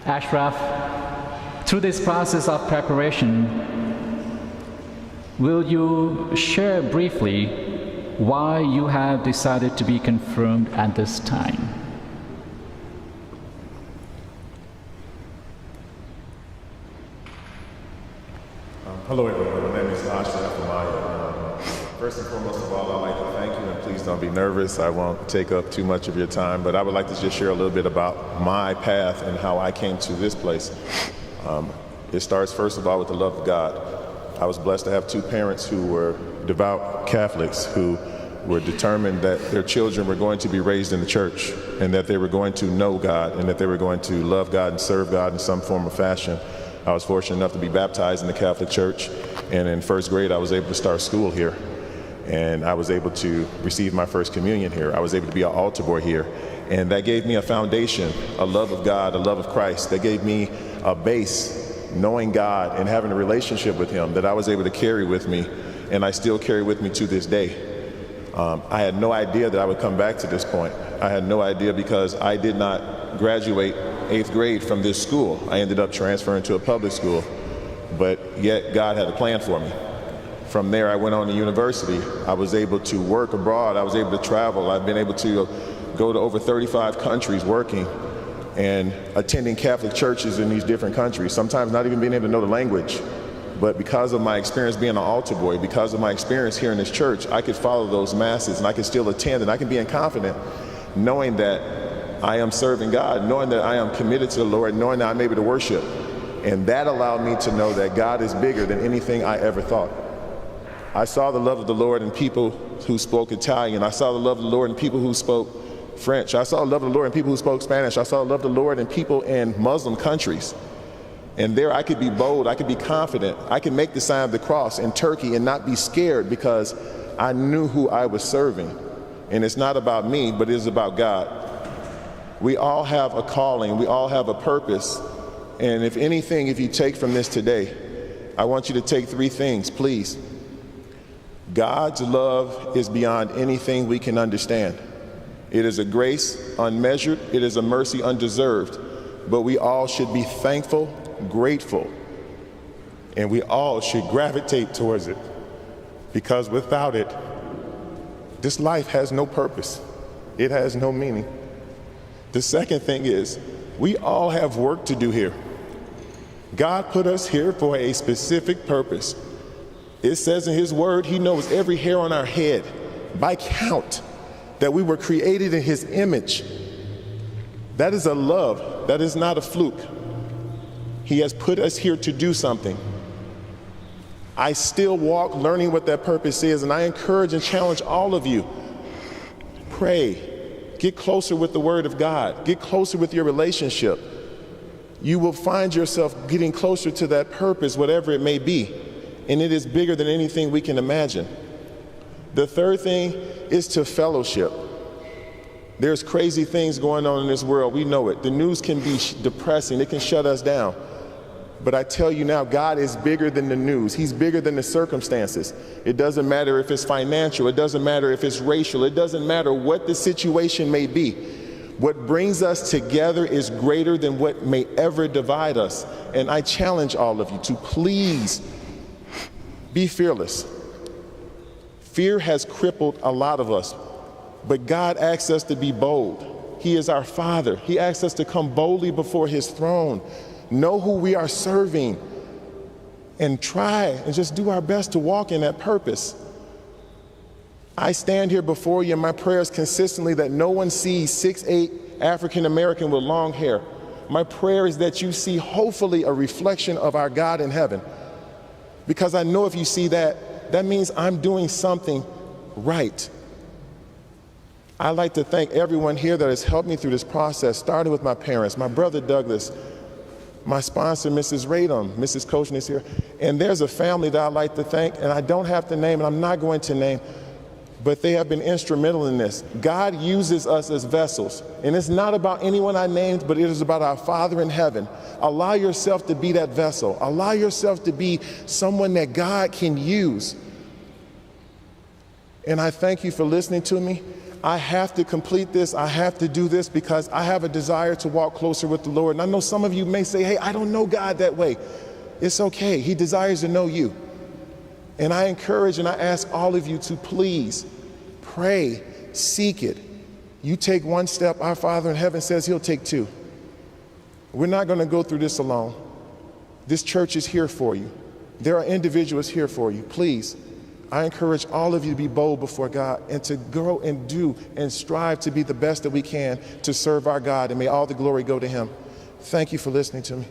Ashraf, through this process of preparation, will you share briefly why you have decided to be confirmed at this time? Hello everyone, my name is Ashraf, Amaya. First and foremost of all, I'd like to thank you, and please don't be nervous. I won't take up too much of your time, but I would like to just share a little bit about my path and how I came to this place. It starts first of all with the love of God. I was blessed to have two parents who were devout Catholics who were determined that their children were going to be raised in the church and that they were going to know God and that they were going to love God and serve God in some form or fashion. I was fortunate enough to be baptized in the Catholic Church, and in first grade I was able to start school here, and I was able to receive my first communion here. I was able to be an altar boy here, and that gave me a foundation, a love of God, a love of Christ. That gave me a base, knowing God and having a relationship with Him that I was able to carry with me, and I still carry with me to this day. I had no idea that I would come back to this point. I had no idea because I did not graduate 8th grade from this school. I ended up transferring to a public school, but yet God had a plan for me. From there, I went on to university. I was able to work abroad. I was able to travel. I've been able to go to over 35 countries working and attending Catholic churches in these different countries, sometimes not even being able to know the language. But because of my experience being an altar boy, because of my experience here in this church, I could follow those masses and I could still attend, and I can be confident knowing that I am serving God, knowing that I am committed to the Lord, knowing that I'm able to worship. And that allowed me to know that God is bigger than anything I ever thought. I saw the love of the Lord in people who spoke Italian. I saw the love of the Lord in people who spoke French. I saw the love of the Lord in people who spoke Spanish. I saw the love of the Lord in people in Muslim countries. And there I could be bold, I could be confident. I could make the sign of the cross in Turkey and not be scared because I knew who I was serving. And it's not about me, but it is about God. We all have a calling, we all have a purpose, and if anything, if you take from this today, I want you to take three things, please. God's love is beyond anything we can understand. It is a grace unmeasured, it is a mercy undeserved, but we all should be thankful, grateful, and we all should gravitate towards it, because without it, this life has no purpose. It has no meaning. The second thing is, we all have work to do here. God put us here for a specific purpose. It says in His Word, He knows every hair on our head by count, that we were created in His image. That is a love, that is not a fluke. He has put us here to do something. I still walk learning what that purpose is, and I encourage and challenge all of you, pray. Get closer with the Word of God. Get closer with your relationship. You will find yourself getting closer to that purpose, whatever it may be, and it is bigger than anything we can imagine. The third thing is to fellowship. There's crazy things going on in this world. We know it. The news can be depressing. It can shut us down. But I tell you now, God is bigger than the news. He's bigger than the circumstances. It doesn't matter if it's financial. It doesn't matter if it's racial. It doesn't matter what the situation may be. What brings us together is greater than what may ever divide us. And I challenge all of you to please be fearless. Fear has crippled a lot of us, but God asks us to be bold. He is our Father. He asks us to come boldly before His throne. Know who we are serving and try and just do our best to walk in that purpose. I stand here before you, and my prayer is consistently that no one sees 6'8" African American with long hair. My prayer is that you see hopefully a reflection of our God in heaven, because I know if you see that, that means I'm doing something right. I'd like to thank everyone here that has helped me through this process, starting with my parents, my brother Douglas, my sponsor, Mrs. Radom, Mrs. Koshin is here. And there's a family that I'd like to thank, and I don't have to name, and I'm not going to name, but they have been instrumental in this. God uses us as vessels, and it's not about anyone I named, but it is about our Father in heaven. Allow yourself to be that vessel. Allow yourself to be someone that God can use. And I thank you for listening to me. I have to complete this, I have to do this because I have a desire to walk closer with the Lord. And I know some of you may say, hey, I don't know God that way. It's okay. He desires to know you. And I encourage and I ask all of you to please pray, seek it. You take one step, our Father in heaven says he'll take two. We're not going to go through this alone. This church is here for you. There are individuals here for you. Please, I encourage all of you to be bold before God and to grow and do and strive to be the best that we can to serve our God, and may all the glory go to him. Thank you for listening to me.